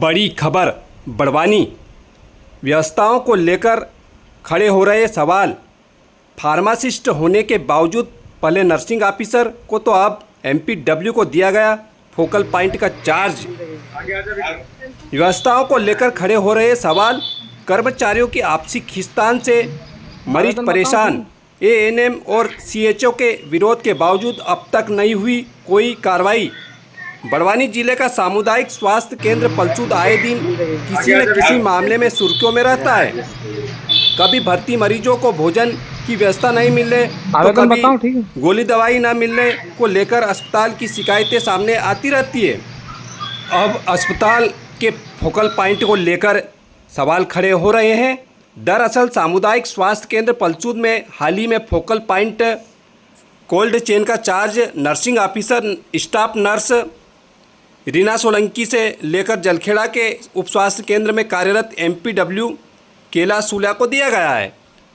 बड़ी खबर बड़वानी। व्यवस्थाओं को लेकर खड़े हो रहे सवाल। फार्मासिस्ट होने के बावजूद पहले नर्सिंग ऑफिसर को तो अब एमपीडब्ल्यू को दिया गया फोकल पॉइंट का चार्ज। व्यवस्थाओं को लेकर खड़े हो रहे सवाल। कर्मचारियों की आपसी खींचतान से मरीज परेशान। एएनएम और सीएचओ के विरोध के बावजूद अब तक नहीं हुई कोई कार्रवाई। बड़वानी जिले का सामुदायिक स्वास्थ्य केंद्र पलसूद आए दिन किसी न किसी मामले में सुर्खियों में रहता है। कभी भर्ती मरीजों को भोजन की व्यवस्था नहीं मिलने तो कभी गोली दवाई न मिलने को लेकर अस्पताल की शिकायतें सामने आती रहती है। अब अस्पताल के फोकल पॉइंट को लेकर सवाल खड़े हो रहे हैं। दरअसल सामुदायिक स्वास्थ्य केंद्र पलसूद में हाल ही में फोकल पॉइंट कोल्ड चेन का charge nursing officer staff nurse Reena Solanki से लेकर जलखेड़ा के उप स्वास्थ्य केंद्र में कार्यरत एमपीडब्ल्यू केला सूल्या को दिया गया है,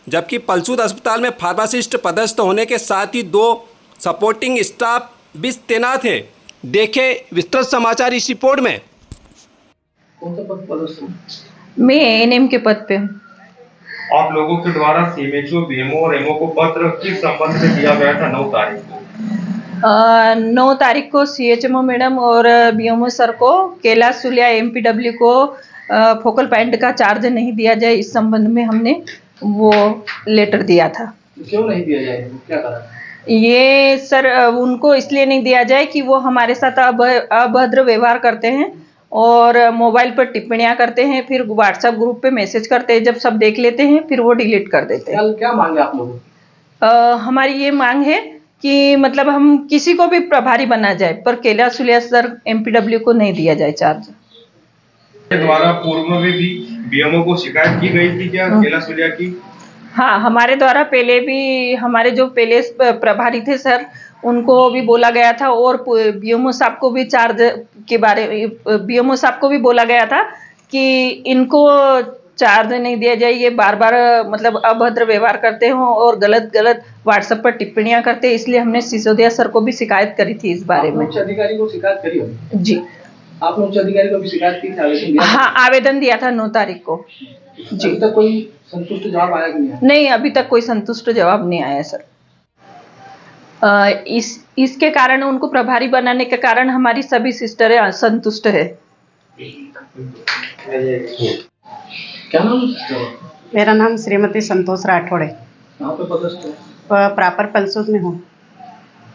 जबकि पलसूद अस्पताल में फार्मासिस्ट पदस्थ होने के साथ ही 2 सपोर्टिंग स्टाफ भी तैनात है। देखें विस्तृत समाचार इस रिपोर्ट में। कौन सा पद पदस्थ? मैं एएनएम के पद पे हूँ। आप लोगों के द्वारा सीएमएचओ, बीएमओ और एमओ को पत्र किस संबंध में दिया गया था 9 तारीख को? 9 तारीख को सीएचएमओ मैडम और बीएमओ सर को केला सूल्या एमपीडब्ल्यू को फोकल पॉइंट का चार्ज नहीं दिया जाए, इस संबंध में हमने वो लेटर दिया था। क्यों नहीं दिया जाए, क्या कारण? ये सर उनको इसलिए नहीं दिया जाए कि वो हमारे साथ अभद्र व्यवहार करते हैं और मोबाइल पर टिप्पणियां करते हैं, फिर व्हाट्सएप ग्रुप पे मैसेज करते हैं, जब सब देख लेते हैं फिर वो डिलीट कर देते हैं। क्या मांग है आप लोगों? हमारी ये मांग है कि मतलब हम किसी को भी प्रभारी बना जाए, पर केला सूल्या सर एमपीडब्ल्यू को नहीं दिया जाए चार्ज। द्वारा पूर्व में भी बीएमओ को शिकायत की गई थी क्या केला सूल्या की? हाँ, हमारे द्वारा पहले भी हमारे जो पहले प्रभारी थे सर उनको भी बोला गया था और बीएमओ साहब को भी चार्ज के बारे में बीएमओ साहब को भी बोला गया था कि इनको चार्ज नहीं दिया जाए। ये बार बार मतलब अभद्र व्यवहार करते हो और गलत व्हाट्सएप पर टिप्पणियां करते हैं, इसलिए हमने सिसोदिया सर को भी शिकायत करी थी इस बारे में। उच्च अधिकारी को शिकायत करी हो? जी, आपने उच्च अधिकारी को भी शिकायत की थी, आवेदन दिया? हाँ, आवेदन दिया था 9 तारीख को। जी, अभी तक कोई संतुष्ट जवाब आया कि नहीं? नहीं, अभी तक कोई संतुष्ट जवाब नहीं आया सर। इसके कारण उनको प्रभारी बनाने के कारण हमारी सभी सिस्टरें असंतुष्ट है। क्या नाम है? मेरा नाम श्रीमती संतोष राठौड़ है। कहाँ पे पदस्थ हो? प्रॉपर पलसूद में हूँ।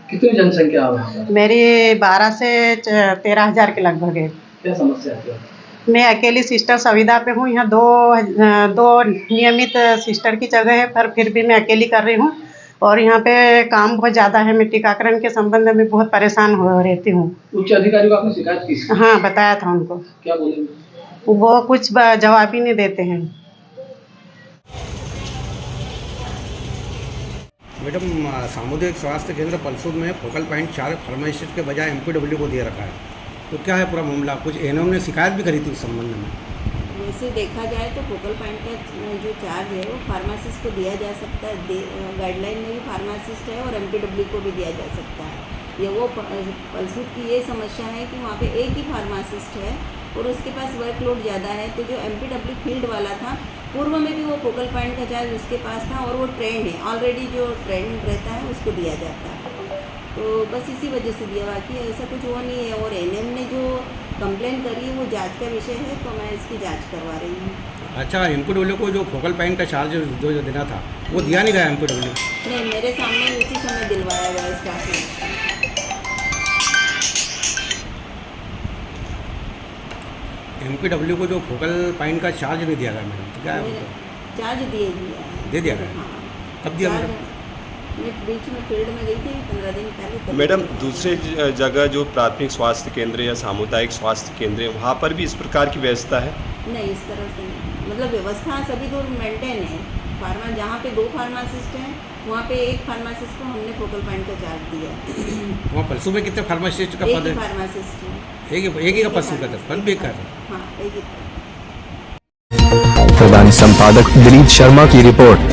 कितनी जनसंख्या है? मेरी 12 से 13 हज़ार के लगभग है। क्या समस्या है? मैं अकेली सिस्टर संविदा पे हूँ। यहाँ दो नियमित सिस्टर की जगह है, पर फिर भी मैं अकेली कर रही हूँ और यहाँ पे काम बहुत ज़्यादा है। मैं टीकाकरण के संबंध में बहुत परेशान हो रहती हूँ। उच्च अधिकारी को आपने शिकायत की? हाँ, बताया था उनको। क्या बोले? वो कुछ जवाब ही नहीं देते हैं। मैडम, सामुदायिक स्वास्थ्य केंद्र पलसूद में फोकल पॉइंट 4 फार्मासिस्ट के बजाय एमपीडब्ल्यू को दिया रखा है, तो क्या है पूरा मामला? कुछ एएनएम ने शिकायत भी करी थी इस संबंध में। वैसे देखा जाए तो फोकल पॉइंट का जो चार्ज है वो फार्मासिस्ट को दिया जा सकता है। गाइडलाइन में भी फार्मासिस्ट है और एमपीडब्ल्यू को भी दिया जा सकता है। ये वो पलसूद की ये समस्या है कि वहाँ पे एक ही फार्मासिस्ट है और उसके पास वर्कलोड ज़्यादा है, तो जो एमपीडब्ल्यू फील्ड वाला था पूर्व में भी वो फोकल पॉइंट का चार्ज उसके पास था और वो ट्रेंड है, ऑलरेडी जो ट्रेंड रहता है उसको दिया जाता है, तो बस इसी वजह से दिया। बाकी ऐसा कुछ वो नहीं है। और एएनएम ने जो कंप्लेन करी है वो जांच का विषय है, तो मैं इसकी जांच करवा रही हूँ। अच्छा, एमपीडब्ल्यू को जो फोकल पॉइंट का चार्ज जो देना था वो दिया नहीं गया एमपीडब्ल्यू? नहीं, मेरे सामने उसी समय दिलवाया गया स्टाफ से। एमपीडब्ल्यू को जो फोकल पॉइंट का चार्ज नहीं दिया गया मैडम, तो क्या है? चार्ज दे दिया गया? हाँ, कब दिया मैडम? मैं बीच में फील्ड में गई थी 15 दिन पहले। मैडम, दूसरे जगह जो प्राथमिक स्वास्थ्य केंद्र या सामुदायिक स्वास्थ्य केंद्र है वहाँ पर भी इस प्रकार की व्यवस्था है? नहीं, इस तरह से नहीं। मतलब व्यवस्था सभी दूर मेंटेन है। जहाँ पे 2 फार्मासिस्ट हैं वहाँ पे 1 फार्मासिस्ट को हमने फोकल पॉइंट का चार्ज दिया। वहाँ पलसूद में कितने फार्मासिस्ट का पद है? फार्मासिस्ट है, एक ही का पद का पद भी कर। हाँ, एक ही। प्रधान संपादक दिलीप शर्मा की रिपोर्ट।